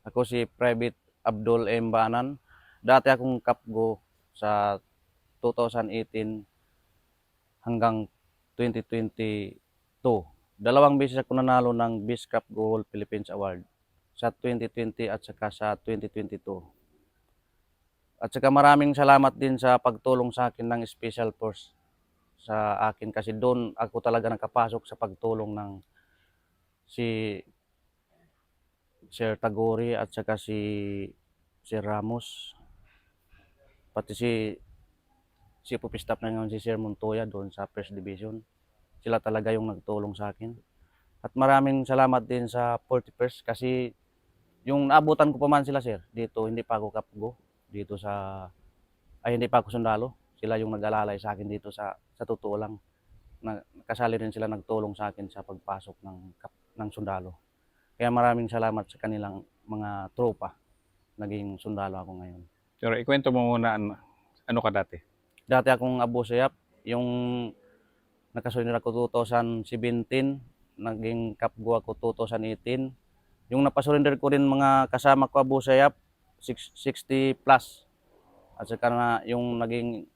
Ako si Private Abdul M. Banan. Dati akong kapgo sa 2018 hanggang 2022. Dalawang beses ako nanalo ng Best Kapgo All Philippines Award sa 2020 at saka sa 2022. At saka maraming salamat din sa pagtulong sa akin ng Special Force sa akin kasi doon ako talaga nakapasok sa pagtulong ng si Sir Tagori at saka si Sir Ramos, pati si Chief of Staff na ngayon si Sir Montoya doon sa First Division. Sila talaga yung nagtulong sa akin. At maraming salamat din sa 41st kasi yung naabutan ko pa man sila sir dito, hindi pa ako kapgo dito hindi pa ako sundalo. Sila yung nag-alalay sa akin dito sa totoo lang. Kasali rin sila nagtulong sa akin sa pagpasok ng sundalo. Kaya maraming salamat sa kanilang mga tropa. Naging sundalo ako ngayon. Pero ikwento mo muna ano ka dati. Dati akong Abu Sayyaf, yung nakasunod ako 2017, naging kapgo ako 2018. Yung napasurrender ko rin mga kasama ko Abu Sayyaf, 60 plus. At saka na yung naging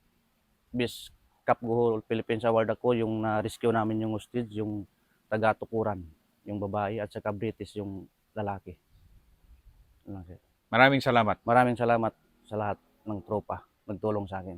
Best Kapgo Philippines Award ako, yung na-rescue namin yung hostage, yung taga-Tukuran, yung babae, at saka British yung lalaki. Maraming salamat. Maraming salamat sa lahat ng tropa nagtulong sa akin.